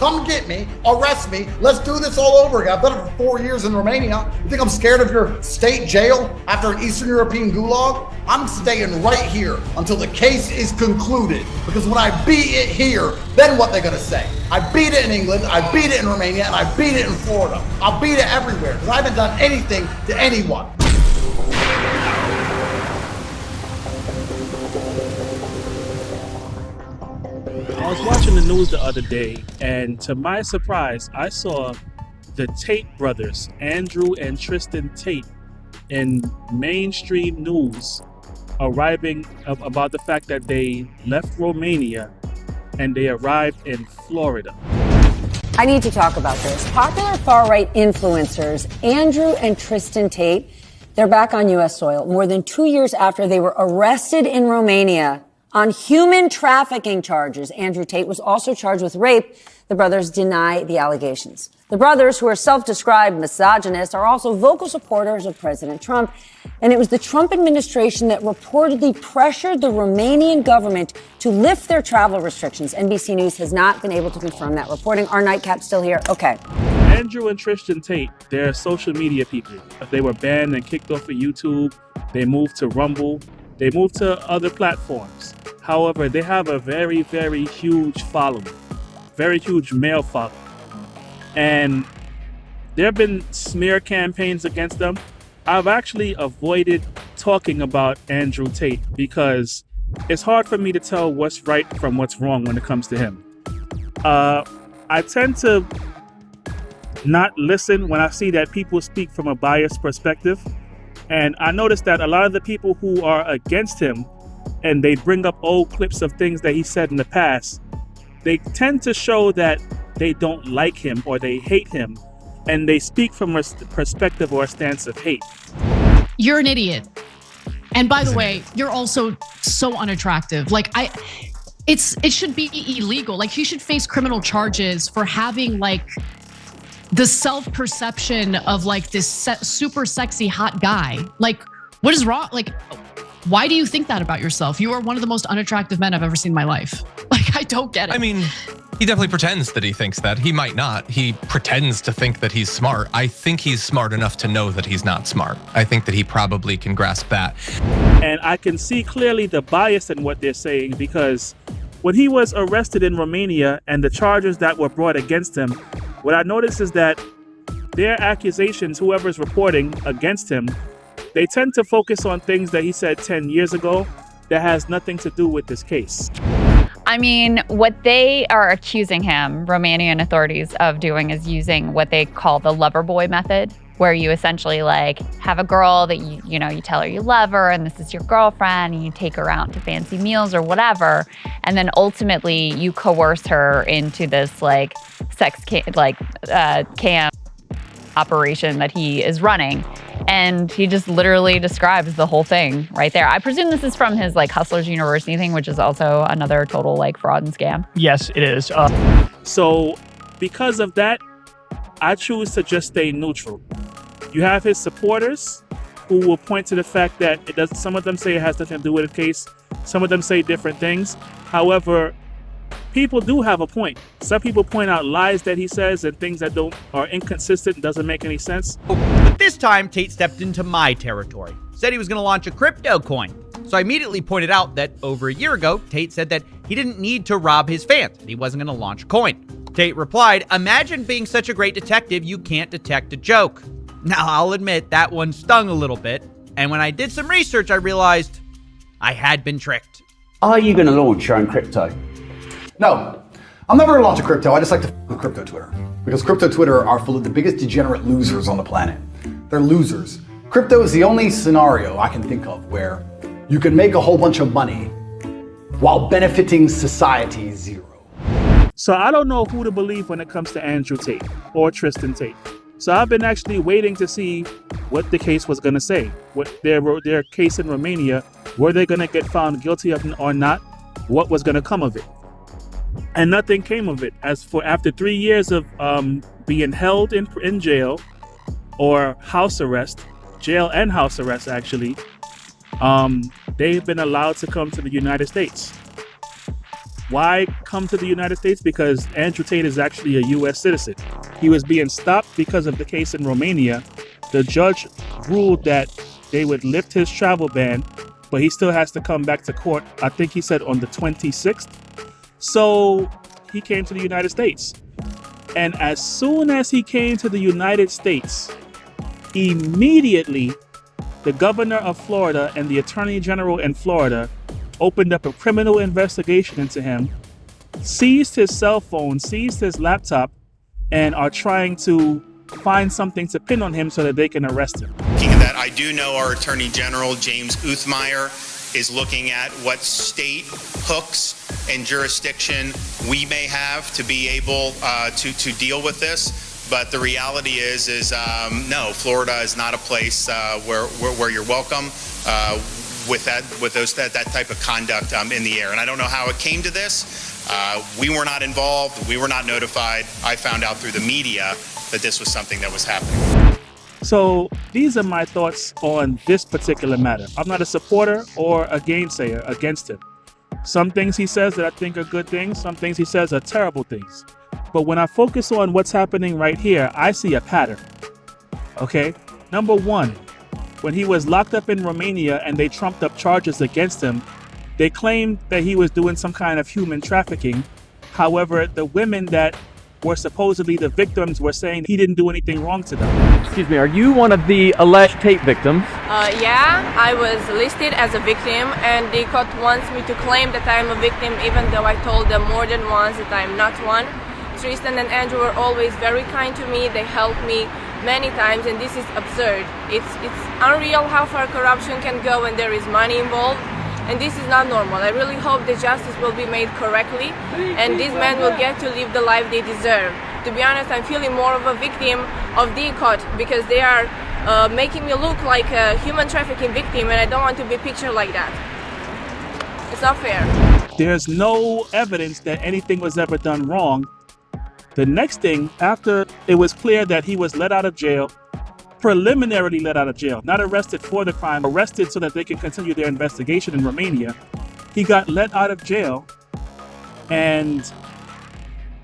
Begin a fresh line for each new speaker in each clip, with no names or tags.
come get me, arrest me, let's do this all over again. I've done it for 4 years in Romania. You think I'm scared of your state jail after an Eastern European gulag? I'm staying right here until the case is concluded, because when I beat it here, then what they gonna say? I beat it in England, I beat it in Romania, and I beat it in Florida. I'll beat it everywhere, because I haven't done anything to anyone.
I was watching the news the other day, and to my surprise, I saw the Tate brothers, Andrew and Tristan Tate, in mainstream news arriving about the fact that they left Romania and they arrived in Florida.
I need to talk about this. Popular far-right influencers Andrew and Tristan Tate, they're back on U.S. soil more than 2 years after they were arrested in Romania on human trafficking charges. Andrew Tate was also charged with rape. The brothers deny the allegations. The brothers, who are self-described misogynists, are also vocal supporters of President Trump. And it was the Trump administration that reportedly pressured the Romanian government to lift their travel restrictions. NBC News has not been able to confirm that reporting. Our nightcap's still here. Okay.
Andrew and Tristan Tate, they're social media people. They were banned and kicked off of YouTube. They moved to Rumble. They moved to other platforms. However, they have a very, very huge following, very huge male following. And there have been smear campaigns against them. I've actually avoided talking about Andrew Tate because it's hard for me to tell what's right from what's wrong when it comes to him. I tend to not listen when I see that people speak from a biased perspective. And I noticed that a lot of the people who are against him and they bring up old clips of things that he said in the past, they tend to show that they don't like him or they hate him, and they speak from a perspective or a stance of hate.
You're an idiot. And by the way, you're also so unattractive. Like it should be illegal. Like he should face criminal charges for having like the self-perception of like this super sexy hot guy. Like what is wrong? Like, why do you think that about yourself? You are one of the most unattractive men I've ever seen in my life. Like, I don't get it.
I mean, he definitely pretends that he thinks that. He might not. He pretends to think that he's smart. I think he's smart enough to know that he's not smart. I think that he probably can grasp that.
And I can see clearly the bias in what they're saying, because when he was arrested in Romania and the charges that were brought against him, what I noticed is that their accusations, whoever's reporting against him, they tend to focus on things that he said 10 years ago that has nothing to do with this case.
I mean, what they are accusing him, Romanian authorities, of doing is using what they call the lover boy method, where you essentially like have a girl that you tell her you love her and this is your girlfriend and you take her out to fancy meals or whatever. And then ultimately you coerce her into this like cam operation that he is running. And he just literally describes the whole thing right there. I presume this is from his like Hustlers University thing, which is also another total like fraud and scam.
Yes, it is.
So because of that, I choose to just stay neutral. You have his supporters who will point to the fact that it does. Some of them say it has nothing to do with the case. Some of them say different things. However, people do have a point. Some people point out lies that he says and things that are inconsistent and doesn't make any sense.
But this time, Tate stepped into my territory. Said he was going to launch a crypto coin. So I immediately pointed out that over a year ago, Tate said that he didn't need to rob his fans, and he wasn't going to launch a coin. Tate replied, "Imagine being such a great detective you can't detect a joke." Now, I'll admit that one stung a little bit. And when I did some research, I realized I had been tricked.
Are you going to launch your own crypto?
No, I'm never gonna launch a crypto. I just like to with crypto Twitter. Because crypto Twitter are full of the biggest degenerate losers on the planet. They're losers. Crypto is the only scenario I can think of where you can make a whole bunch of money while benefiting society zero.
So I don't know who to believe when it comes to Andrew Tate or Tristan Tate. So I've been actually waiting to see what the case was going to say. What their case in Romania, were they going to get found guilty of it or not? What was going to come of it? And nothing came of it. As for after 3 years of being held in jail or house arrest, jail and house arrest actually, they've been allowed to come to the United States. Why come to the United States? Because Andrew Tate is actually a U.S. citizen. He was being stopped because of the case in Romania. The judge ruled that they would lift his travel ban, but he still has to come back to court, I think he said on the 26th. So he came to the United States. And as soon as he came to the United States, immediately the governor of Florida and the attorney general in Florida opened up a criminal investigation into him, seized his cell phone, seized his laptop, and are trying to find something to pin on him so that they can arrest him.
That I do know our Attorney General, James Uthmeyer, is looking at what state hooks and jurisdiction we may have to be able to deal with this. But the reality is no, Florida is not a place where you're welcome with that type of conduct in the air. And I don't know how it came to this. We were not involved. We were not notified. I found out through the media that this was something that was happening.
So these are my thoughts on this particular matter. I'm not a supporter or a gainsayer against him. Some things he says that I think are good things, some things he says are terrible things. But when I focus on what's happening right here, I see a pattern. Okay? Number one, when he was locked up in Romania and they trumped up charges against him, they claimed that he was doing some kind of human trafficking. However, the women that were supposedly the victims were saying he didn't do anything wrong to them.
Excuse me, are you one of the alleged Tate victims?
Yeah, I was listed as a victim, and the court wants me to claim that I'm a victim, even though I told them more than once that I'm not one. Tristan and Andrew were always very kind to me. They helped me many times, and this is absurd. It's unreal how far corruption can go when there is money involved. And this is not normal. I really hope the justice will be made correctly and these men will get to live the life they deserve. To be honest, I'm feeling more of a victim of the court because they are making me look like a human trafficking victim, and I don't want to be pictured like that. It's not fair.
There's no evidence that anything was ever done wrong. The next thing, after it was clear that he was let out of jail, preliminarily let out of jail, not arrested for the crime, arrested so that they can continue their investigation in Romania. He got let out of jail and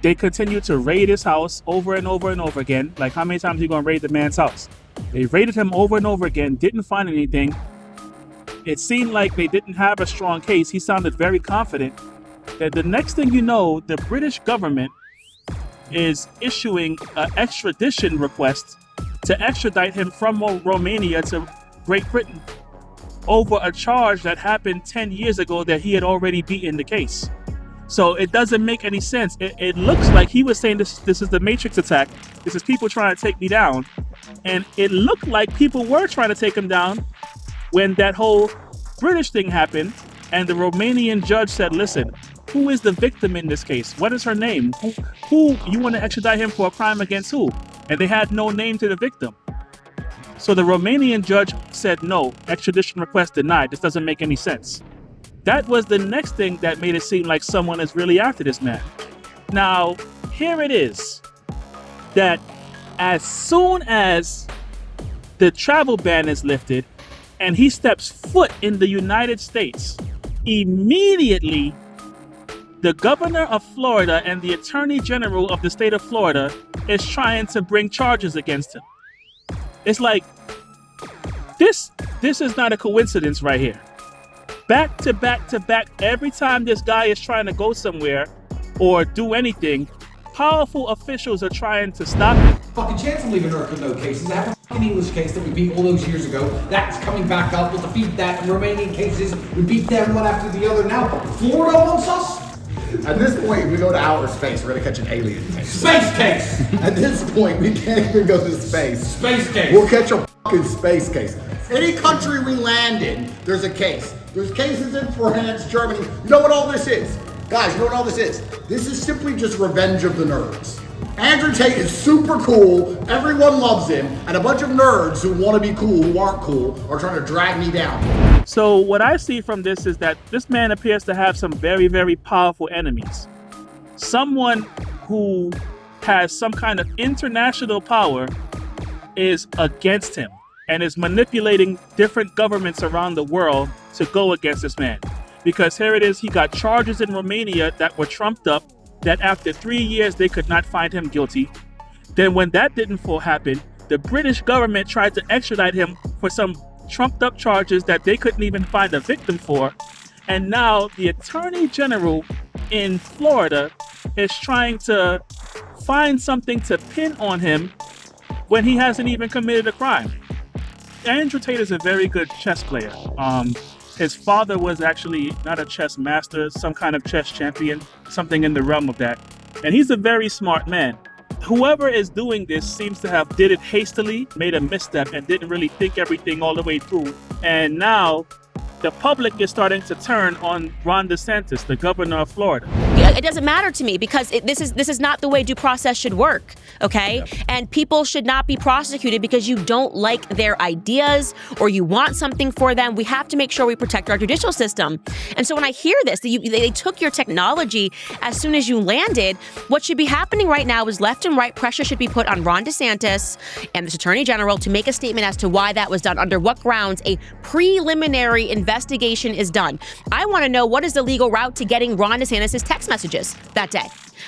they continued to raid his house over and over and over again. Like, how many times are you going to raid the man's house? They raided him over and over again, didn't find anything. It seemed like they didn't have a strong case. He sounded very confident that the next thing you know, the British government is issuing an extradition request to extradite him from Romania to Great Britain over a charge that happened 10 years ago that he had already beaten the case. So it doesn't make any sense. It looks like he was saying this is the Matrix attack. This is people trying to take me down. And it looked like people were trying to take him down when that whole British thing happened. And the Romanian judge said, listen, who is the victim in this case? What is her name? Who you want to extradite him for a crime against who? And they had no name to the victim. So the Romanian judge said, no, extradition request denied. This doesn't make any sense. That was the next thing that made it seem like someone is really after this man. Now, here it is that as soon as the travel ban is lifted and he steps foot in the United States, immediately the governor of Florida and the attorney general of the state of Florida is trying to bring charges against him. It's like, this is not a coincidence right here. Back to back to back, every time this guy is trying to go somewhere or do anything, powerful officials are trying to stop him.
Fucking chance of leaving Earth with no cases. I have a fucking English case that we beat all those years ago. That's coming back up. We'll defeat that. And Romanian cases, we beat them one after the other. Now, Florida wants us?
At this point, we go to outer space, we're gonna catch an alien case.
Space case!
At this point, we can't even go to space.
Space case!
We'll catch a fucking space case. Any country we land in, there's a case. There's cases in France, Germany. You know what all this is? Guys, you know what all this is? This is simply just revenge of the nerds. Andrew Tate is super cool, everyone loves him, and a bunch of nerds who want to be cool, who aren't cool, are trying to drag me down.
So what I see from this is that this man appears to have some very, very powerful enemies. Someone who has some kind of international power is against him and is manipulating different governments around the world to go against this man. Because here it is, he got charges in Romania that were trumped up, that after 3 years they could not find him guilty. Then when that didn't happen, the British government tried to extradite him for some trumped up charges that they couldn't even find a victim for. And now the Attorney General in Florida is trying to find something to pin on him when he hasn't even committed a crime. Andrew Tate is a very good chess player. His father was actually not a chess master, some kind of chess champion, something in the realm of that. And he's a very smart man. Whoever is doing this seems to have did it hastily, made a misstep, and didn't really think everything all the way through. And now the public is starting to turn on Ron DeSantis, the governor of Florida.
It doesn't matter to me because this is not the way due process should work, okay? Yep. And people should not be prosecuted because you don't like their ideas or you want something for them. We have to make sure we protect our judicial system. And so when I hear this, they took your technology as soon as you landed, what should be happening right now is left and right pressure should be put on Ron DeSantis and this Attorney General to make a statement as to why that was done, under what grounds a preliminary investigation is done. I want to know what is the legal route to getting Ron DeSantis' text messages that day.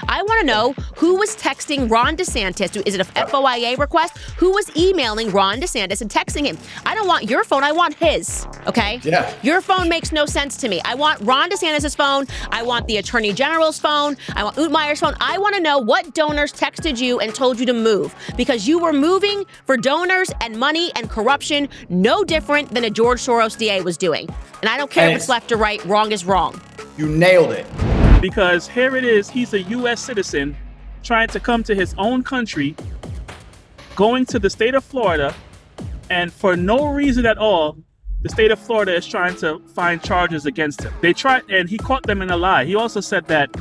I want to know who was texting Ron DeSantis. Is it a FOIA request? Who was emailing Ron DeSantis and texting him? I don't want your phone. I want his. Okay?
Yeah.
Your phone makes no sense to me. I want Ron DeSantis' phone. I want the Attorney General's phone. I want Utmeyer's phone. I want to know what donors texted you and told you to move, because you were moving for donors and money and corruption, no different than a George Soros DA was doing. And I don't care if it's left or right. Wrong is wrong.
You nailed it.
Because here it is, he's a U.S. citizen trying to come to his own country, going to the state of Florida, and for no reason at all, the state of Florida is trying to find charges against him. They tried, and he caught them in a lie. He also said that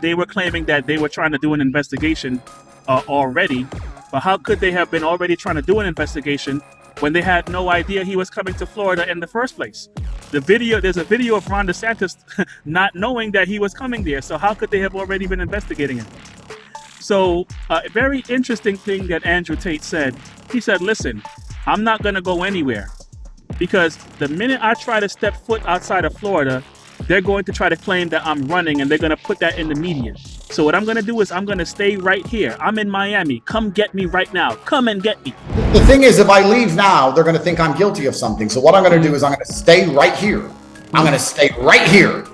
they were claiming that they were trying to do an investigation already, but how could they have been already trying to do an investigation when they had no idea he was coming to Florida in the first place? There's a video of Ron DeSantis not knowing that he was coming there. So how could they have already been investigating him? So a very interesting thing that Andrew Tate said. He said, listen, I'm not going to go anywhere because the minute I try to step foot outside of Florida, they're going to try to claim that I'm running and they're going to put that in the media. So what I'm going to do is I'm going to stay right here. I'm in Miami. Come get me right now. Come and get me.
The thing is, if I leave now, they're going to think I'm guilty of something. So what I'm going to do is I'm going to stay right here. I'm going to stay right here.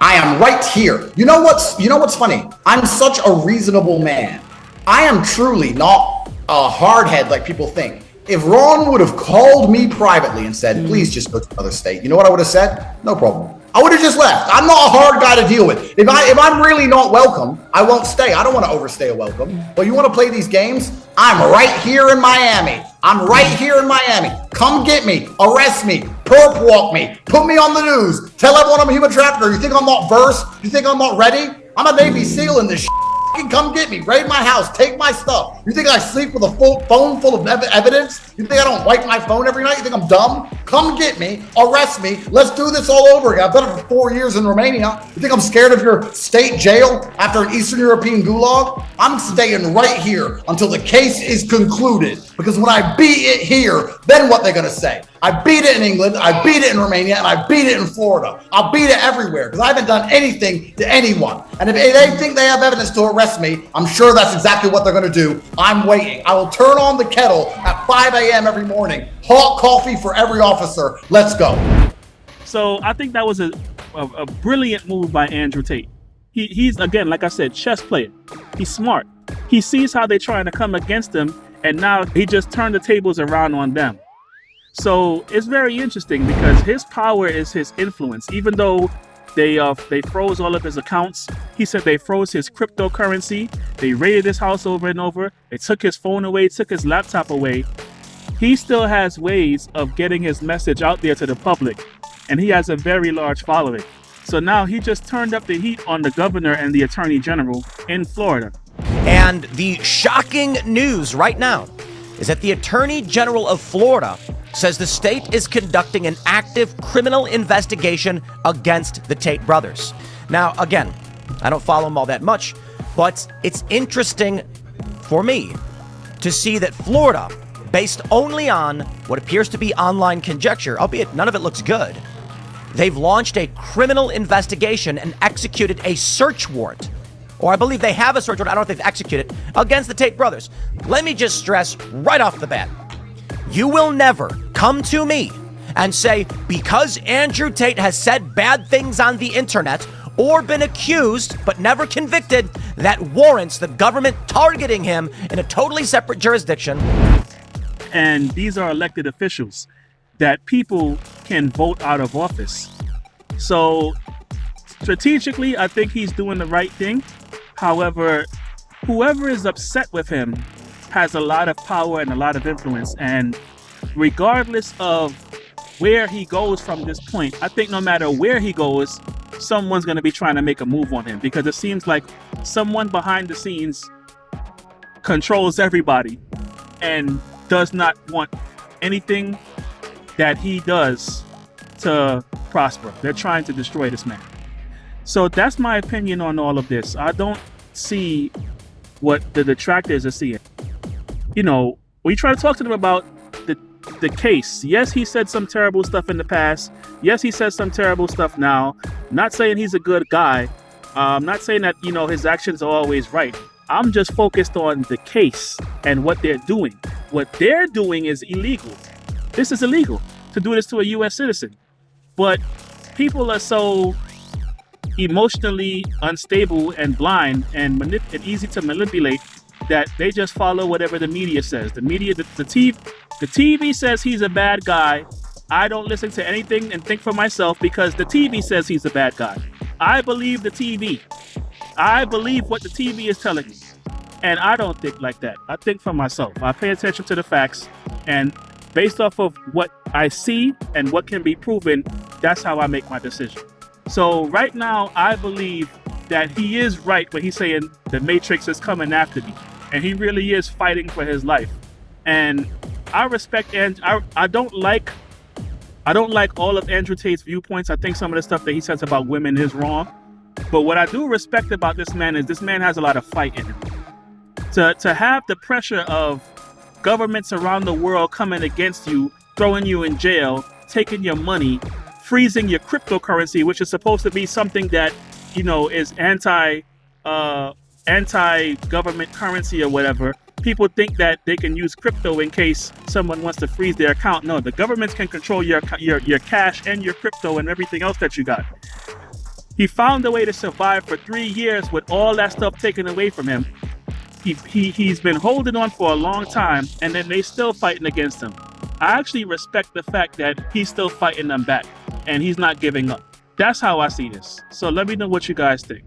I am right here. You know what's funny? I'm such a reasonable man. I am truly not a hardhead like people think. If Ron would have called me privately and said, please just go to another state, you know what I would have said? No problem. I would have just left. I'm not a hard guy to deal with. If I'm really not welcome, I won't stay. I don't want to overstay a welcome. But you want to play these games? I'm right here in Miami. I'm right here in Miami. Come get me, arrest me, perp walk me, put me on the news, tell everyone I'm a human trafficker. You think I'm not versed? You think I'm not ready? I'm a Navy SEAL in this shit. Come get me, raid my house, take my stuff. You think I sleep with a full phone full of evidence? You think I don't wipe my phone every night? You think I'm dumb? Come get me, arrest me. Let's do this all over again. I've done it for 4 years in Romania. You think I'm scared of your state jail after an Eastern European gulag? I'm staying right here until the case is concluded. Because when I beat it here, then what they're gonna say? I beat it in England, I beat it in Romania, and I beat it in Florida. I'll beat it everywhere because I haven't done anything to anyone. And if they think they have evidence to arrest me, I'm sure that's exactly what they're gonna do. I'm waiting. I will turn on the kettle at 5 a.m. every morning. Hot coffee for every officer. Let's go.
So I think that was a brilliant move by Andrew Tate. He's, again, like I said, chess player. He's smart. He sees how they're trying to come against him, and now he just turned the tables around on them. So it's very interesting because his power is his influence. Even though they froze all of his accounts, he said they froze his cryptocurrency. They raided his house over and over. They took his phone away, took his laptop away. He still has ways of getting his message out there to the public, and he has a very large following. So now he just turned up the heat on the governor and the attorney general in Florida.
And the shocking news right now is that the Attorney General of Florida says the state is conducting an active criminal investigation against the Tate brothers. Now, again, I don't follow them all that much, but it's interesting for me to see that Florida, based only on what appears to be online conjecture, albeit none of it looks good, they've launched a criminal investigation and executed a search warrant. Or I believe they have a search warrant, I don't know if they've executed it, against the Tate brothers. Let me just stress right off the bat, you will never come to me and say, because Andrew Tate has said bad things on the internet or been accused but never convicted, that warrants the government targeting him in a totally separate jurisdiction.
And these are elected officials that people can vote out of office. So strategically, I think he's doing the right thing. However, whoever is upset with him has a lot of power and a lot of influence. And regardless of where he goes from this point, I think no matter where he goes, someone's going to be trying to make a move on him, because it seems like someone behind the scenes controls everybody and does not want anything that he does to prosper. They're trying to destroy this man. So that's my opinion on all of this. I don't see what the detractors are seeing. You know, we try to talk to them about the case. Yes, he said some terrible stuff in the past. Yes, he says some terrible stuff now. I'm not saying he's a good guy. I'm not saying that, you know, his actions are always right. I'm just focused on the case and what they're doing. What they're doing is illegal. This is illegal to do this to a U.S. citizen. But people are so emotionally unstable and blind and easy to manipulate that they just follow whatever the media says. The media, the TV says he's a bad guy. I don't listen to anything and think for myself because the TV says he's a bad guy. I believe the TV. I believe what the TV is telling me. And I don't think like that. I think for myself. I pay attention to the facts, and based off of what I see and what can be proven, that's how I make my decision. So right now, I believe that he is right when he's saying the Matrix is coming after me. And he really is fighting for his life. And I respect, and I don't like all of Andrew Tate's viewpoints. I think some of the stuff that he says about women is wrong. But what I do respect about this man is this man has a lot of fight in him. To have the pressure of governments around the world coming against you, throwing you in jail, taking your money, freezing your cryptocurrency, which is supposed to be something that, you know, is anti-government currency or whatever. People think that they can use crypto in case someone wants to freeze their account. No, the governments can control your cash and your crypto and everything else that you got. He found a way to survive for 3 years with all that stuff taken away from him. He's been holding on for a long time, and then they still fighting against him. I actually respect the fact that he's still fighting them back, and he's not giving up. That's how I see this. So let me know what you guys think.